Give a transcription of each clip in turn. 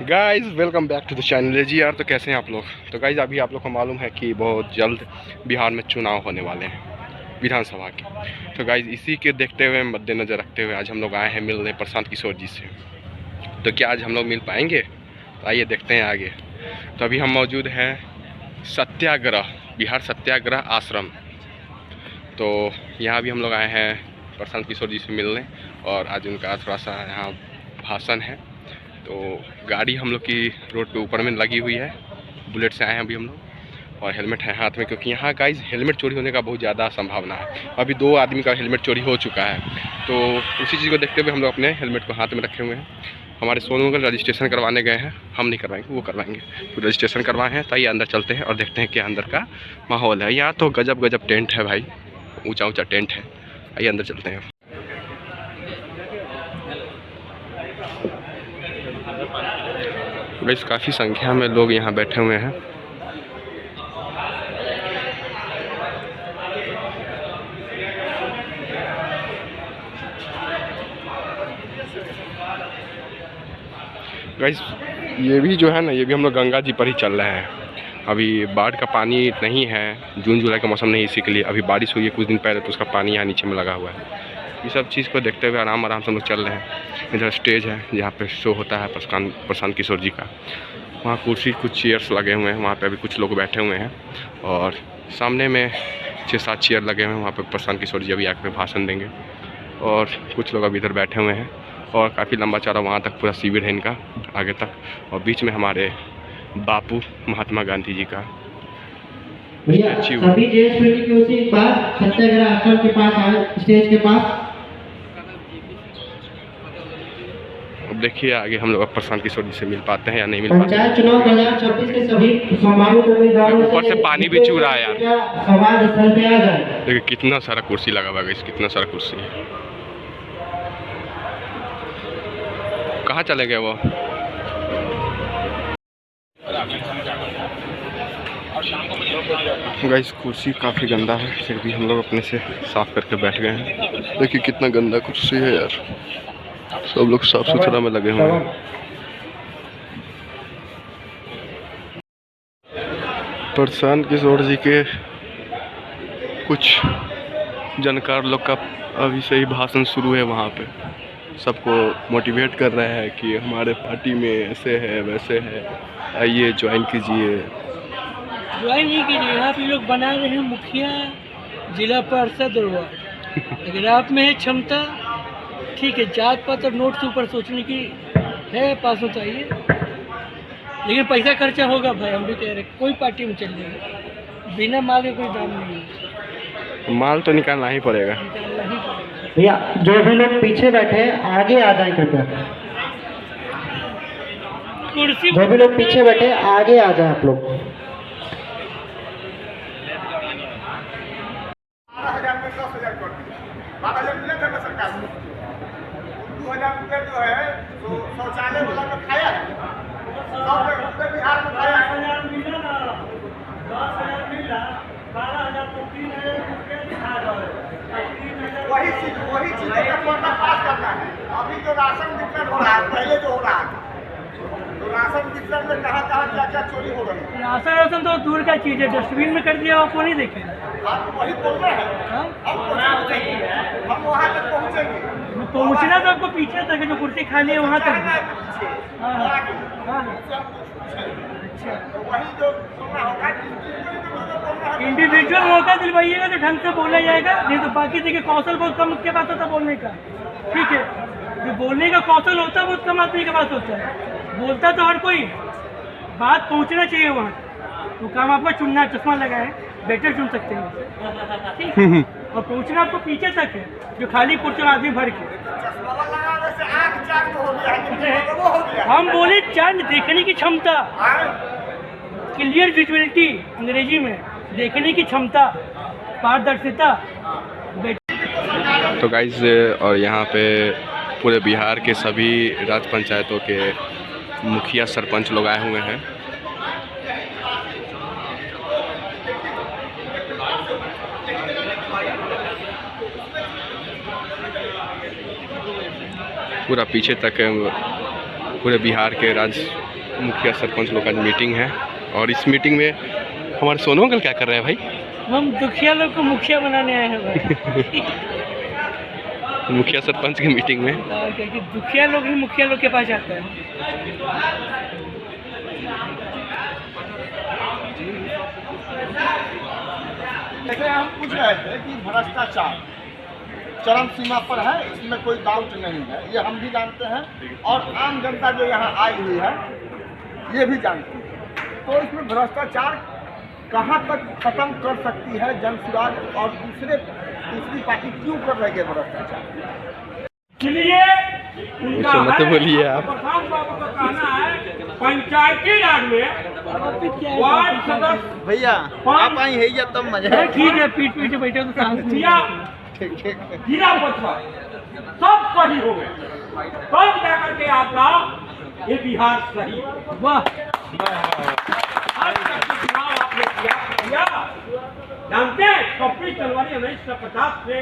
Guys welcome back to the channel जी यार। तो कैसे हैं आप लोग। तो गाइज़ अभी आप लोग को मालूम है कि बहुत जल्द बिहार में चुनाव होने वाले हैं विधानसभा के। तो गाइज़ इसी के देखते हुए मद्देनज़र रखते हुए आज हम लोग आए हैं मिलने प्रशांत किशोर जी से। तो क्या आज हम लोग मिल पाएंगे? तो आइए देखते हैं आगे। तो अभी हम मौजूद हैं सत्याग्रह बिहार सत्याग्रह आश्रम। तो यहाँ भी हम लोग आए हैं प्रशांत किशोर जी से मिलने, और आज उनका थोड़ा सा यहाँ भाषण है। तो गाड़ी हम लोग की रोड पे ऊपर में लगी हुई है, बुलेट से आए हैं अभी हम लोग, और हेलमेट है हाथ में, क्योंकि यहाँ गाइस हेलमेट चोरी होने का बहुत ज़्यादा संभावना है। अभी 2 आदमी का हेलमेट चोरी हो चुका है, तो उसी चीज़ को देखते हुए हम लोग अपने हेलमेट को हाथ में रखे हुए हैं। हमारे सोनू का रजिस्ट्रेशन करवाने गए हैं, हम नहीं करवाएंगे, वो करवाएंगे। तो रजिस्ट्रेशन करवाए हैं, तो ये अंदर चलते हैं और देखते हैं क्या अंदर का माहौल है। यहाँ तो गजब गजब टेंट है भाई, ऊँचा ऊँचा टेंट है। आइए अंदर चलते हैं। गाइस काफ़ी संख्या में लोग यहाँ बैठे हुए हैं। गाइस ये भी जो है ना, ये भी हम लोग गंगा जी पर ही चल रहे हैं। अभी बाढ़ का पानी नहीं है, जून जुलाई का मौसम नहीं, इसी के लिए अभी बारिश हुई है कुछ दिन पहले, तो उसका पानी यहाँ नीचे में लगा हुआ है। ये सब चीज़ को देखते हुए आराम आराम से हम लोग चल रहे हैं। इधर स्टेज है जहाँ पे शो होता है प्रशांत किशोर जी का। वहाँ कुर्सी कुछ चेयर्स लगे हुए हैं, वहाँ पे अभी कुछ लोग बैठे हुए हैं, और सामने में 6-7 चेयर लगे हुए हैं। वहाँ पे प्रशांत किशोर जी अभी आकर भाषण देंगे, और कुछ लोग अभी इधर बैठे हुए हैं, और काफ़ी लंबा चौड़ा वहाँ तक पूरा शिविर है इनका आगे तक। और बीच में हमारे बापू महात्मा गांधी जी का सभी सत्याग्रह आश्रम के पास आए, स्टेज के पास। अब देखिए आगे हम लोग प्रशांत किशोर जी से मिल पाते हैं या नहीं मिल पाते। पंचायत चुनाव 2026 के सभी संभावित उम्मीदवारों ऊपर से पानी भी चू रहा है यार। समाज स्थल पे आ जाए। देखिए कितना सारा कुर्सी लगा हुआ है, कितना सारा कुर्सी है। कहाँ चले गए वो? गाइस कुर्सी काफ़ी गंदा है, फिर भी हम लोग अपने से साफ करके बैठ गए हैं। देखिए कितना गंदा कुर्सी है यार, सब लोग साफ सुथरा में लगे हुए हैं। प्रशांत किशोर जी के कुछ जानकार लोग का अभी से ही भाषण शुरू है। वहाँ पे सबको मोटिवेट कर रहे हैं कि हमारे पार्टी में ऐसे है वैसे है, आइए ज्वाइन कीजिए। ज्वाइन नहीं कीजिए, यहाँ पे लोग बना रहे हैं मुखिया, जिला पार्षद और वार्ड। अगर आप में है क्षमता, ठीक है, जात पात और नोट से ऊपर सोचने की है, पास होता है, लेकिन पैसा खर्चा होगा भाई। हम भी कह रहे कोई पार्टी में चल जाएगा, बिना माल के कोई दाम नहीं है। माल तो निकालना ही पड़ेगा। भैया जो भी लोग पीछे बैठे हैं आगे आ जाए कृपया। कुर्सी जो भी लोग पीछे बैठे आगे आ जाए आप लोग। 12,000 मिले थे ना सरकार को। 2,000 रुपये जो है तो शौचालय वाला का खाया है, 100 रुपये बिहार में खाया है। 10,000 मिला ना, 10,000 मिला, 12,000 तो 3,000 रुपये दिखा रहा है। वही चीज़ का कोटा पास करना है। अभी जो राशन वितरण हो रहा है, पहले जो हो रहा है, तो राशन वितरण में कहाँ क्या क्या चोरी हो रही है। राशन तो दूर का चीज़ है, डस्टबिन में कर दिया, आपको नहीं देखे। आप वही बोल रहे हैं, हम वहाँ तक पहुँचेंगे। पहुँचना तो आपको पीछे तक है, जो कुर्सी खाली है वहाँ तक। इंडिविजुअल मौका दिलवाइएगा तो ढंग से बोला जाएगा, नहीं तो बाकी देखिए कौशल बहुत कम के पास होता बोलने का, ठीक है। जो बोलने का कौशल होता है बहुत कम आदमी के पास होता है। बोलता तो हर कोई, बात पहुँचना चाहिए वहाँ। तो काम आपका चुनना, चश्मा लगाए बेटर चुन सकते हैं, ठीक है। और पहुँचना आपको पीछे तक है, जो खाली कुर्सी आदमी भर के। हम बोले चांद देखने की क्षमता, क्लियर विजुअलिटी अंग्रेजी में, देखने की क्षमता, पारदर्शिता। तो गाइस और यहाँ पे पूरे बिहार के सभी राज्य पंचायतों के मुखिया सरपंच लोग आए हुए हैं। पूरा पीछे तक पूरे बिहार के राज्य मुखिया सरपंच लोग का मीटिंग है और इस मीटिंग में हमारे सोनू अंकल क्या कर रहे हैं भाई? हम दुखिया लोग को मुखिया बनाने आए हैं भाई। मुखिया सरपंच की मीटिंग में क्योंकि दुखिया लोग ही मुखिया लोग के पास जाते हैं। जैसे हम पूछ रहे थे कि भ्रष्टाचार चरम सीमा पर है, इसमें कोई डाउट नहीं है, ये हम भी जानते हैं और आम जनता जो यहाँ आई हुई है ये भी जानती है। तो इसमें भ्रष्टाचार कहाँ तक खत्म कर सकती है जन सुराज और दूसरी पार्टी क्यों कर रही है भ्रष्टाचार? इसलिए उनका मत बोलिए आप। प्रधान बाबू का कहना है पंचायती राज में वार्ड सदस्य भैया आप आई है या तब मजा है। ठीक है, पीठ पीछे बैठे तो सांस लिया जिला परिषद सब सही हो गए, तब जाकर के आपका ये बिहार सही। वाह, आज तक चुनाव आपने किया जानते हैं 26 जनवरी 1950 से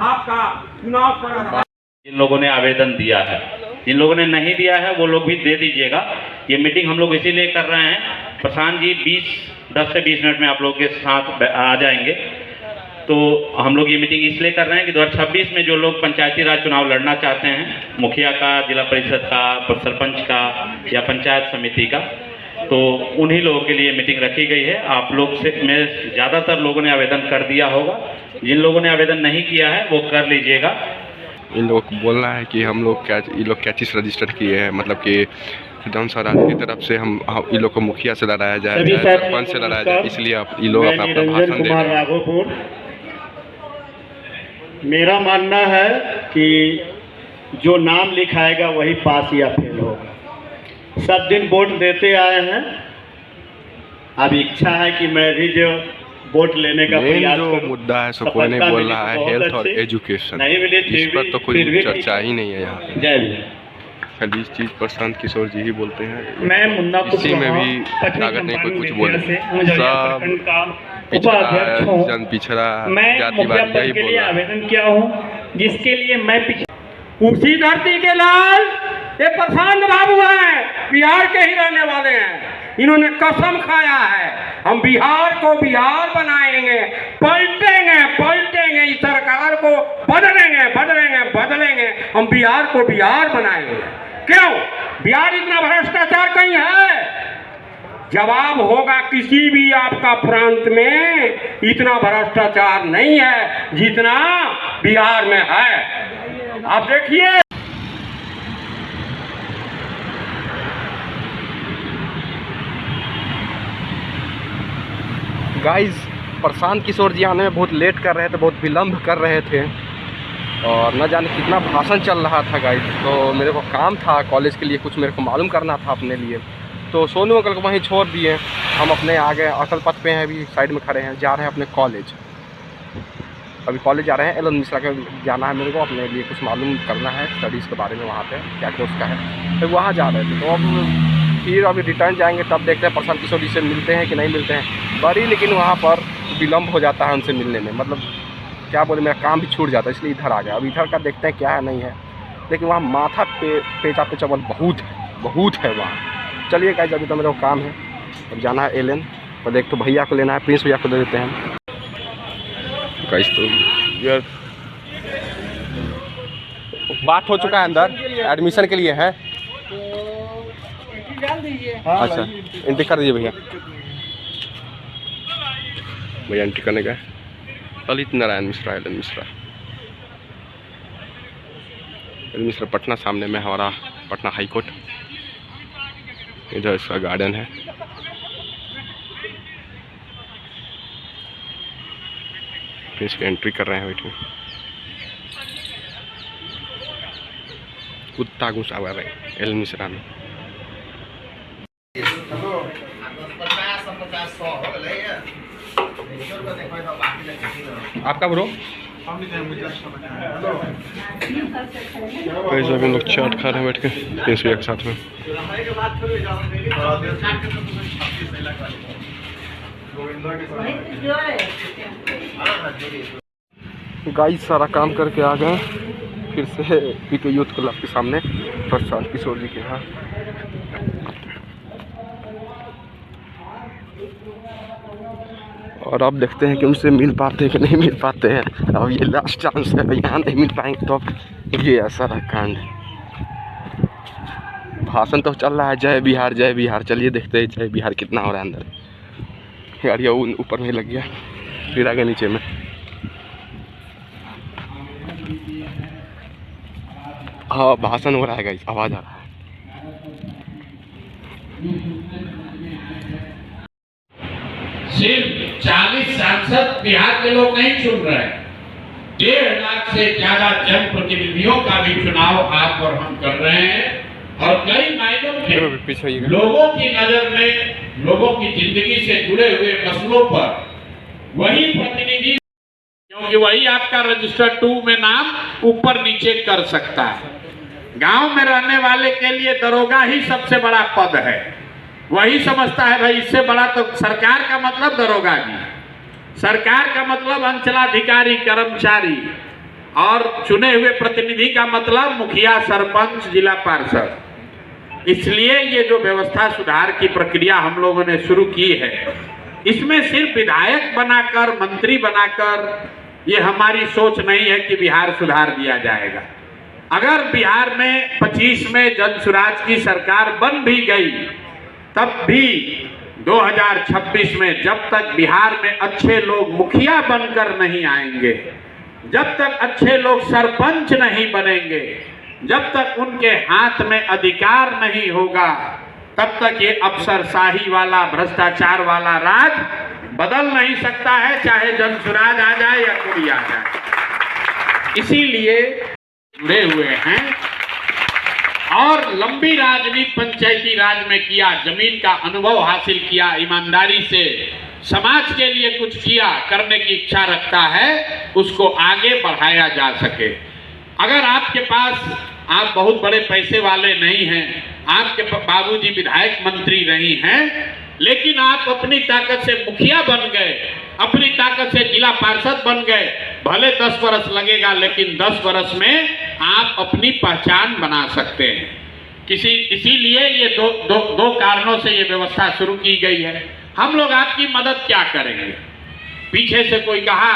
आपका चुनाव करा था। जिन लोगों ने आवेदन दिया है, जिन लोगों ने नहीं दिया है वो लोग भी दे दीजिएगा। ये मीटिंग हम लोग इसीलिए कर रहे हैं, प्रशांत जी 10 से 20 मिनट में आप लोगों के साथ आ जाएंगे। तो हम लोग ये मीटिंग इसलिए कर रहे हैं कि 2026 में जो लोग पंचायती राज चुनाव लड़ना चाहते हैं, मुखिया का, जिला परिषद का, सरपंच का या पंचायत समिति का, तो उन्हीं लोगों के लिए मीटिंग रखी गई है। आप लोग से में ज़्यादातर लोगों ने आवेदन कर दिया होगा, जिन लोगों ने आवेदन नहीं किया है वो कर लीजिएगा। इन लोगों को बोलना है कि हम लोग ये लोग क्या चीज़ रजिस्टर किए हैं, मतलब कि विधान स्वराज की तरफ से हम इन लोग को मुखिया से लड़ाया जाए, सरपंच से लड़ाया जाए, इसलिए आप ये लोग अपना भाषण दे रहे हैं। मेरा मानना है कि जो नाम लिखाएगा वही पास या फेल होगा। सब दिन वोट देते आए हैं, अब इच्छा है कि मैं भी जो वोट लेने का प्रयास जो करूं। मुद्दा है सो कोई नहीं बोल रहा है, हेल्थ और एजुकेशन, नहीं मिले इस पर तो कोई चर्चा ही नहीं है यहाँ पे। जय भीम। खाली इस चीज़ प्रशांत किशोर जी ही बोलते हैं। मैं मुन्ना इसी में भी लागत नहीं कोई कुछ बोले, सब पिछड़ा जन पिछड़ा जातिवाद यही बोल रहा है। आवेदन किया हूँ जिसके लिए मैं उसी धरती के लाल ये प्रशांत बाबू हैं, बिहार के ही रहने वाले हैं। इन्होंने कसम खाया है हम बिहार को बिहार बनाएंगे, पलटेंगे, इस सरकार को बदलेंगे, हम बिहार को बिहार बनाएंगे। क्यों बिहार इतना भ्रष्टाचार कहीं है? जवाब होगा किसी भी आपका प्रांत में इतना भ्रष्टाचार नहीं है जितना बिहार में है। आप देखिए गाइस, प्रशांत किशोर जी आने में बहुत लेट कर रहे थे, बहुत विलम्ब कर रहे थे और न जाने कितना भाषण चल रहा था गाइस। तो मेरे को काम था कॉलेज के लिए, कुछ मेरे को मालूम करना था अपने लिए, तो सोनू अंकल को वहीं छोड़ दिए। हम अपने आगे अटल पथ पे हैं, अभी साइड में खड़े हैं, जा रहे हैं अपने कॉलेज। अभी कॉलेज जा रहे हैं, एलन मिश्रा के जाना है मेरे को, अपने लिए कुछ मालूम करना है स्टडीज़ के बारे में, वहाँ पे क्या क्या उसका है, तो वहाँ जा रहे थे। तो अब फिर अभी रिटर्न जाएंगे, तब देखते हैं प्रशांत किशोर जी से मिलते हैं कि नहीं मिलते हैं बड़ी, लेकिन वहाँ पर विलम्ब हो जाता है उनसे मिलने में, मतलब क्या बोले मेरा काम भी छूट जाता है, इसलिए इधर आ गया। अब इधर का देखते हैं क्या है नहीं है, लेकिन वहाँ माथा पे पेचा पे चवल बहुत है वहाँ। चलिए गाइस, अभी तो मेरा काम है, अब जाना है एलन, और देख तो भैया को लेना है, प्रिंस भैया को दे देते हैं गाइस। तो यार बात हो चुका है अंदर, एडमिशन के लिए है। अच्छा एंट्री कर दीजिए भैया एंट्री करने का। ललित नारायण मिश्रा, एलन मिश्रा पटना, सामने में हमारा पटना हाई कोर्ट, इधर इसका गार्डन है। इसकी एंट्री कर रहे हैं, बैठे कुत्ता घुसा हुआ है एलन मिश्रा में। आपका ब्रो कैसे अभी लोग चाट खा रहे हैं बैठ के प्रिंस भैया के साथ में। गाइस सारा काम करके आ गए फिर से पीके यूथ क्लब के सामने प्रशांत किशोर जी के यहाँ। और अब देखते हैं कि उनसे मिल पाते हैं कि नहीं मिल पाते हैं। अब ये लास्ट चांस है, यहाँ नहीं मिल पाएंगे तो अब ये ऐसा रहा कांड। भाषण तो चल रहा है जय बिहार जय बिहार। चलिए देखते हैं जय बिहार कितना हो रहा है अंदर। यार ये ऊपर में लग गया, फिर आगे नीचे में। हाँ भाषण हो रहा है गाइस, आवाज़ आ रहा है। सिर्फ 40 सांसद बिहार के लोग नहीं चुन रहे हैं, 1.5 लाख से ज्यादा जनप्रतिनिधियों का भी चुनाव आप और हम कर रहे हैं। और कई मायनों में लोगों की नजर में, लोगों की जिंदगी से जुड़े हुए मसलों पर वही प्रतिनिधि, क्योंकि वही आपका रजिस्टर 2 में नाम ऊपर नीचे कर सकता है। गांव में रहने वाले के लिए दरोगा ही सबसे बड़ा पद है। वही समझता है भाई इससे बड़ा तो सरकार का मतलब दरोगा जी, सरकार का मतलब अंचलाधिकारी कर्मचारी, और चुने हुए प्रतिनिधि का मतलब मुखिया सरपंच जिला पार्षद। इसलिए ये जो व्यवस्था सुधार की प्रक्रिया हम लोगों ने शुरू की है, इसमें सिर्फ विधायक बनाकर, मंत्री बनाकर, ये हमारी सोच नहीं है कि बिहार सुधार दिया जाएगा। अगर बिहार में 25 में जन सुराज की सरकार बन भी गई, तब भी 2026 में जब तक बिहार में अच्छे लोग मुखिया बनकर नहीं आएंगे, जब तक अच्छे लोग सरपंच नहीं बनेंगे, जब तक उनके हाथ में अधिकार नहीं होगा, तब तक ये अफसरशाही वाला, भ्रष्टाचार वाला राज बदल नहीं सकता है, चाहे जनसुराज आ जाए या कोई आ जाए। इसीलिए जुड़े हुए हैं और लंबी राजनीति पंचायती राज में किया, जमीन का अनुभव हासिल किया, ईमानदारी से समाज के लिए कुछ किया, करने की इच्छा रखता है, उसको आगे बढ़ाया जा सके। अगर आपके पास, आप बहुत बड़े पैसे वाले नहीं हैं, आपके बाबूजी विधायक मंत्री नहीं हैं, लेकिन आप अपनी ताकत से मुखिया बन गए, अपनी ताकत से जिला पार्षद बन गए, भले 10 वर्ष लगेगा, लेकिन 10 वर्ष में आप अपनी पहचान बना सकते हैं। इसीलिए ये दो कारणों से ये व्यवस्था शुरू की गई है। हम लोग आपकी मदद क्या करेंगे? पीछे से कोई कहा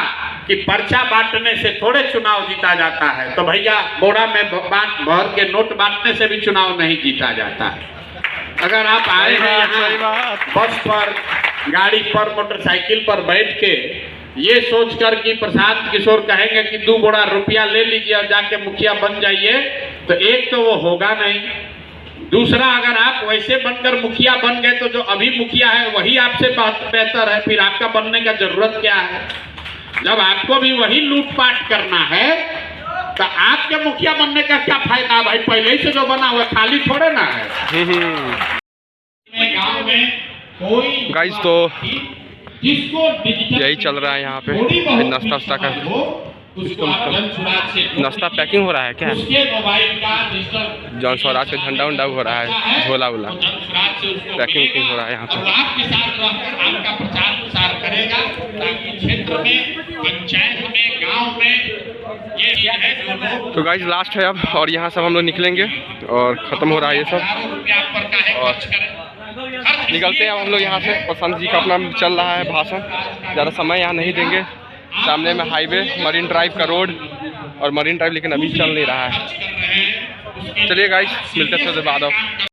कि पर्चा बांटने से थोड़े चुनाव जीता जाता है, तो भैया बोरा में भर के नोट बांटने से भी चुनाव नहीं जीता जाता है। अगर आप आए हैं यहाँ बस पर, गाड़ी पर, मोटरसाइकिल पर बैठ के ये सोचकर कि प्रशांत किशोर कहेंगे कि 2 बोरा रुपया ले लीजिए और जाके मुखिया बन जाइए, तो एक तो वो होगा नहीं, दूसरा अगर आप वैसे बनकर मुखिया बन गए तो जो अभी मुखिया है वही आपसे बेहतर है, फिर आपका बनने का जरूरत क्या है? जब आपको भी वही लूटपाट करना है तो आपके मुखिया बनने का क्या फायदा भाई? पहले से जो बना हुआ खाली थोड़े ना है। गांव में कोई गाइस तो यही चल रहा है यहाँ पे, नाश्ता का नाश्ता पैकिंग हो रहा है क्या? जन स्वराज का झंडा उंडा हो रहा है, झोला उला पैकिंग हो रहा है यहाँ पे। आपके साथ आपका प्रचार प्रसार करेगा ताकि क्षेत्र में, पंचायत में, गांव में ये है जो लोग। तो गाइस लास्ट है अब, और यहाँ सब हम लोग निकलेंगे और ख़त्म हो रहा है ये सब, और निकलते हैं हम लोग यहाँ से। प्रशांत जी का अपना चल रहा है भाषण, ज़्यादा समय यहाँ नहीं देंगे। सामने में हाईवे, मरीन ड्राइव का रोड और मरीन ड्राइव, लेकिन अभी चल नहीं रहा है। चलिए गाइस, मिलते हैं थोड़ी देर बाद।